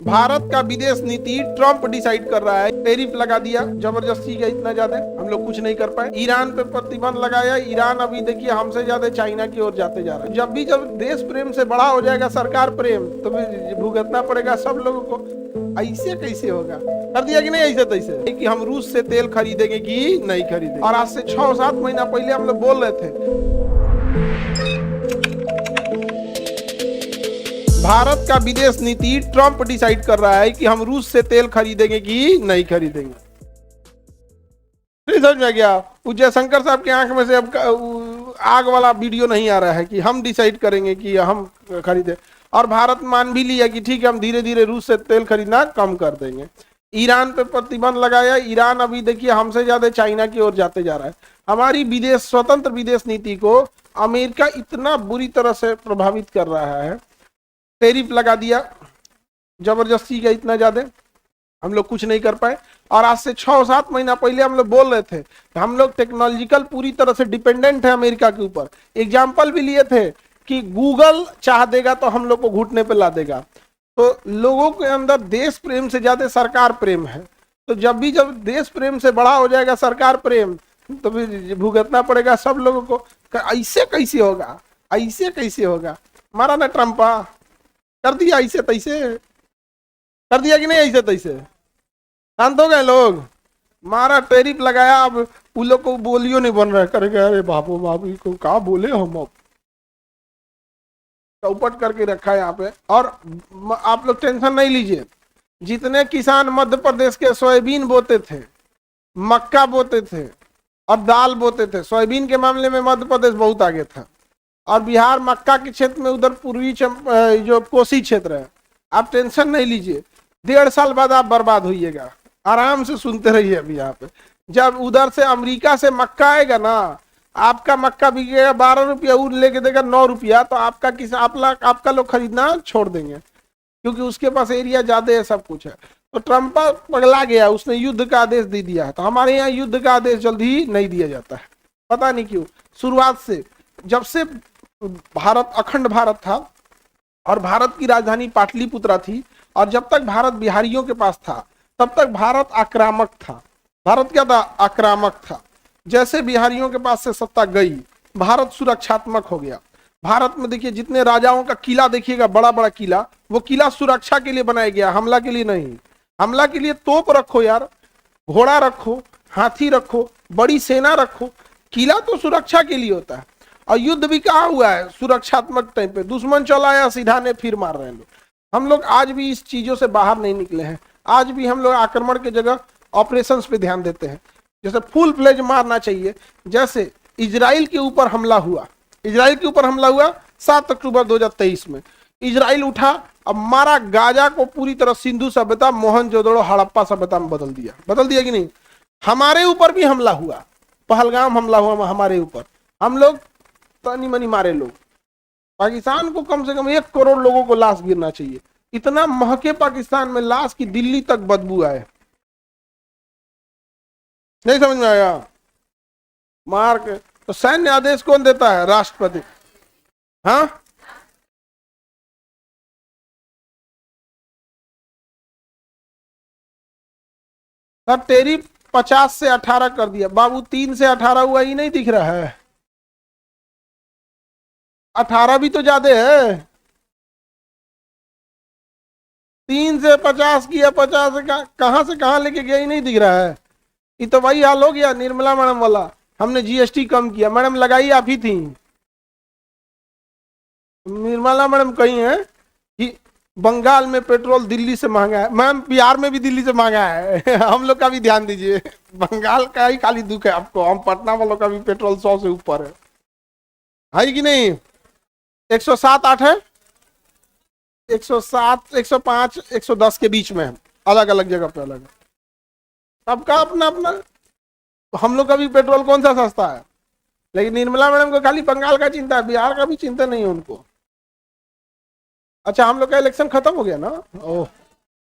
भारत का विदेश नीति ट्रंप डिसाइड कर रहा है। टैरिफ लगा दिया जबरदस्ती का, इतना ज्यादा हम लोग कुछ नहीं कर पाए। ईरान पे प्रतिबंध लगाया। ईरान अभी देखिए हमसे ज्यादा चाइना की ओर जाते जा रहा है। जब देश प्रेम से बड़ा हो जाएगा सरकार प्रेम, तो फिर भुगतना पड़ेगा सब लोगों को। ऐसे कैसे होगा? कर दिया कि नहीं ऐसे तैसे कि हम रूस से तेल खरीदेंगे कि नहीं खरीदेंगे। और आज से 6-7 महीना पहले हम लोग बोल रहे थे भारत का विदेश नीति ट्रंप डिसाइड कर रहा है कि हम रूस से तेल खरीदेंगे कि नहीं खरीदेंगे। नहीं समझ में गया? जयशंकर साहब की आंख में से अब आग वाला वीडियो नहीं आ रहा है कि हम डिसाइड करेंगे कि हम खरीदें। और भारत मान भी लिया कि ठीक है हम धीरे धीरे रूस से तेल खरीदना कम कर देंगे। ईरान पे प्रतिबंध लगाया। ईरान अभी देखिए हमसे ज्यादा चाइना की ओर जाते जा रहा है। हमारी विदेश स्वतंत्र विदेश नीति को अमेरिका इतना बुरी तरह से प्रभावित कर रहा है। टैरिफ लगा दिया जबरदस्ती का, इतना ज्यादा हम लोग कुछ नहीं कर पाए। और आज से 6-7 महीना पहले हम लोग बोल रहे थे कि हम लोग टेक्नोलॉजिकल पूरी तरह से डिपेंडेंट है अमेरिका के ऊपर। एग्जाम्पल भी लिए थे कि गूगल चाह देगा तो हम लोग को घुटने पे ला देगा। तो लोगों के अंदर देश प्रेम से ज्यादा सरकार प्रेम है। तो जब देश प्रेम से बड़ा हो जाएगा सरकार प्रेम, तो फिर भुगतना पड़ेगा सब लोगों को। ऐसे कैसे होगा? ऐसे कैसे होगा? मारा ना ट्रंपा, कर दिया ऐसे तैसे, कर दिया कि नहीं ऐसे तैसे? शांत हो गए लोग। मारा टैरिफ लगाया। अब उन लोग को बोलियो नहीं बन रहा है, करेंगे अरे बाबू बाबू को क्या बोले हम। अब चौपट करके रखा है यहाँ पे। और आप लोग टेंशन नहीं लीजिए। जितने किसान मध्य प्रदेश के सोयाबीन बोते थे, मक्का बोते थे और दाल बोते थे, सोयाबीन के मामले में मध्य प्रदेश बहुत आगे था। और बिहार मक्का के क्षेत्र में उधर पूर्वी जो कोसी क्षेत्र है, आप टेंशन नहीं लीजिए। 1.5 साल बाद आप बर्बाद होइएगा। आराम से सुनते रहिए। अभी यहाँ पे जब उधर से अमेरिका से मक्का आएगा ना, आपका मक्का बिकेगा 12 रुपया, वो लेके देगा 9 रुपया। तो आपका लोग खरीदना छोड़ देंगे, क्योंकि उसके पास एरिया ज्यादा है, सब कुछ है। तो ट्रंप पगला गया, उसने युद्ध का आदेश दे दिया है। तो हमारे यहाँ युद्ध का आदेश जल्दी नहीं दिया जाता है, पता नहीं क्यों। शुरुआत से जब से भारत अखंड भारत था और भारत की राजधानी पाटलिपुत्रा थी, और जब तक भारत बिहारियों के पास था तब तक भारत आक्रामक था। भारत क्या था? आक्रामक था। जैसे बिहारियों के पास से सत्ता गई, भारत सुरक्षात्मक हो गया। भारत में देखिए जितने राजाओं का किला देखिएगा, बड़ा बड़ा किला, वो किला सुरक्षा के लिए बनाया गया, हमला के लिए नहीं। हमला के लिए तोप रखो यार, घोड़ा रखो, हाथी रखो, बड़ी सेना रखो। किला तो सुरक्षा के लिए होता है। और युद्ध भी कहाँ हुआ है? सुरक्षात्मक टाइम पे। दुश्मन चला आया सीधा ने, फिर मार रहे हैं लोग। हम लोग आज भी इस चीजों से बाहर नहीं निकले हैं। आज भी हम लोग आक्रमण की जगह ऑपरेशंस पे ध्यान देते हैं। जैसे फुल फ्लेज मारना चाहिए। जैसे इजराइल के ऊपर हमला हुआ, 7 अक्टूबर 2023 में इजराइल उठा, अब मारा गाजा को पूरी तरह सिंधु सभ्यता, मोहनजोदड़ो, हड़प्पा सभ्यता में बदल दिया कि नहीं? हमारे ऊपर भी हमला हुआ, पहलगाम हमला हुआ हमारे ऊपर। हम लोग तनी मनी मारे लोग। पाकिस्तान को कम से कम 1 करोड़ लोगों को लाश गिरना चाहिए। इतना महके पाकिस्तान में लाश की दिल्ली तक बदबू आए। नहीं समझ में आया? मार के तो सैन्य आदेश कौन देता है? राष्ट्रपति। हाँ, सर टैरिफ 50 से 18 कर दिया बाबू। 3 से 18 हुआ, ही नहीं दिख रहा है? 18 भी तो ज्यादा है। 3 से 50 किया, 50 से कहां से कहां लेके गया, ही नहीं दिख रहा है। ये तो वही हाल हो गया निर्मला मैडम वाला। हमने जीएसटी कम किया, मैडम लगाई आप ही थी। निर्मला मैडम कही है कि बंगाल में पेट्रोल दिल्ली से महंगा है। मैम बिहार में भी दिल्ली से महंगा है। हम लोग का भी ध्यान दीजिए। बंगाल का ही खाली दुख है आपको, हम पटना वालों का भी पेट्रोल 100 से ऊपर है कि नहीं? 107, 8 है, 107, 105, 110 के बीच में है। अलग अलग जगह पे अलग है, सबका अपना अपना। हम लोग का भी पेट्रोल कौन सा सस्ता है? लेकिन निर्मला मैडम को खाली बंगाल का चिंता है, बिहार का भी चिंता नहीं है उनको। अच्छा, हम लोग का इलेक्शन खत्म हो गया ना? ओह।